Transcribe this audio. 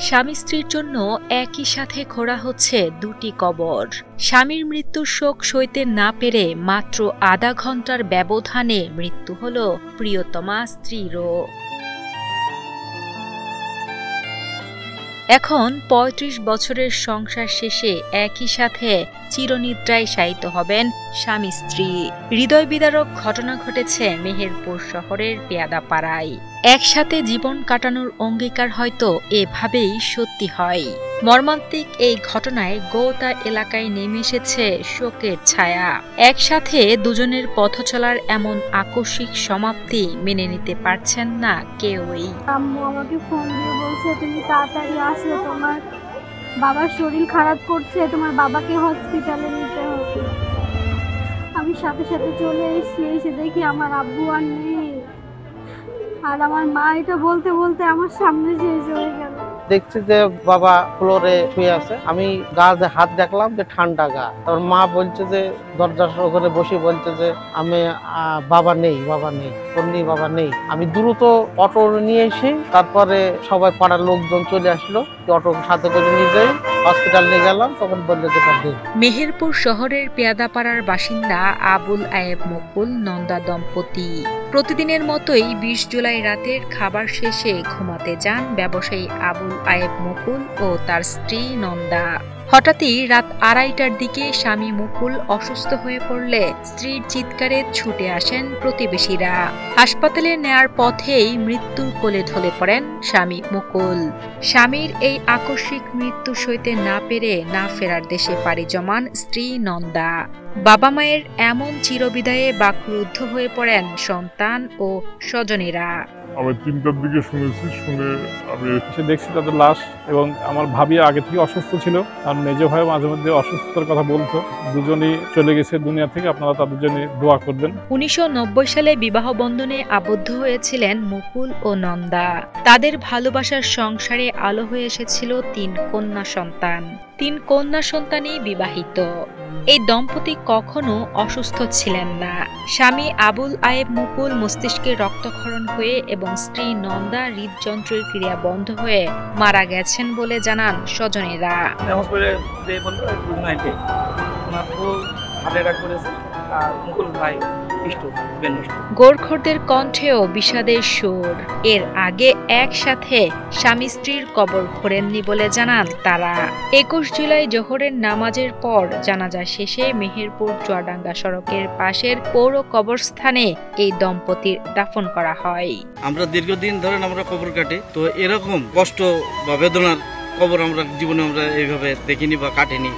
স্বামী স্ত্রীর জন্য একই সাথে খোঁড়া হচ্ছে দুটি কবর। স্বামীর মৃত্যুর শোক সইতে না পেরে মাত্র আধা ঘন্টার ব্যবধানে মৃত্যু হল প্রিয়তমা স্ত্রীরও। এখন ৩৫ বছরের সংসার শেষে একই সাথে চিরনিদ্রায় শায়িত হবেন স্বামী স্ত্রী। হৃদয় বিদারক ঘটনা ঘটেছে মেহেরপুর শহরের পেয়াদাপাড়ায়। একসাথে জীবন কাটানোর অঙ্গীকার হয়তো এভাবেই সত্যি হয়। মর্মান্তিক এই ঘটনায় গোটা এলাকায় নেমে এসেছে শোকের ছায়া। একসাথে দুজনের পথ চলার এমন আকস্মিক সমাপ্তি মেনে নিতে পারছেন না কেউই। আম্মু আমাকে ফোন দিয়ে বলছে, তুমি তাড়াতাড়ি আসো, তোমার বাবার শরীর খারাপ করছে, তোমার বাবাকে হসপিটালে নিতে হবে। আমি সাথে সাথে চলে এসে দেখি আমার আব্বু আর নেই। আর আমার মা এটা বলতে বলতে আমার সামনে শেষ হয়ে গেল। দেখছি যে বাবা ফ্লোরে শুয়ে আছে, আমি গায়ে হাত দেখলাম যে ঠান্ডা গা। তার মা বলছে যে দরজার ওখানে বসে বলছে যে আমি বাবা নেই, বাবা নেই। আমি দ্রুত অটো নিয়ে এসে তারপরে সবাই পাড়ার লোকজন চলে আসলো, অটো সাথে করে নিয়ে যাই হসপিটাল নিয়ে গেলাম। তখন বললো যে মেহেরপুর শহরের পেয়াদাপাড়ার বাসিন্দা আবুল আয়েব মুকুল নন্দা দম্পতি প্রতিদিনের মতোই ২০ জুলাই রাতের খাবার শেষে ঘুমাতে যান ব্যবসায়ী আবুল আয়েব মুকুল ও তার স্ত্রী নন্দা। হঠাৎই রাত ২:৩০টার দিকে স্বামী মুকুল অসুস্থ হয়ে পড়লে স্ত্রীর চিৎকারে ছুটে আসেন প্রতিবেশীরা। হাসপাতালে নেয়ার পথেই মৃত্যুর কোলে ঢলে পড়েন স্বামী মুকুল। স্বামীর এই আকস্মিক মৃত্যু সইতে না পেরে না ফেরার দেশে পাড়ি জমান স্ত্রী নন্দা। বাবা মায়ের এমন চিরবিদায়ে বাকরুদ্ধ হয়ে পড়েন সন্তান ও স্বজনেরা। আমি ৩টার দিকে শুনেছি, শুনে আমি এসে দেখছি তাদের লাশ। এবং আমার ভাবি আগে থেকে অসুস্থ ছিল, আর মেজো ভাই মাঝে মধ্যে অসুস্থতার কথা বলতো। দুজনই চলে গেছে দুনিয়া থেকে, আপনারা তাদের জন্য দোয়া করবেন। ১৯৯০ সালে বিবাহ বন্ধনে আবদ্ধ হয়েছিলেন মুকুল ও নন্দা। তাদের ভালোবাসার সংসারে আলো হয়ে এসেছিল ৩ কন্যা সন্তান। ৩ কন্যা সন্তানই বিবাহিত। এই দম্পতি কখনো অসুস্থ ছিলেন না। স্বামী আবুল আয়েব মুকুল মস্তিষ্কে রক্তক্ষরণ হয়ে এবং স্ত্রী নন্দা হৃদযন্ত্রের ক্রিয়া বন্ধ হয়ে মারা গেছেন বলে জানান স্বজনেরা। গোরখরদের কণ্ঠেও বিষাদের সুর। এর আগে একসাথে স্বামী স্ত্রীর কবর খোঁড়েননি বলে জানান তারা। ২১ জুলাই জোহরের নামাজের পর জানাজা শেষে মেহেরপুর চুয়াডাঙ্গা সড়কের পাশের পৌর কবরস্থানে এই দম্পতির দাফন করা হয়। আমরা দীর্ঘদিন ধরে আমরা কবর কাটি, তো এরকম কষ্ট বা বেদনার কবর আমরা জীবনে এইভাবে দেখিনি বা কাটিনি।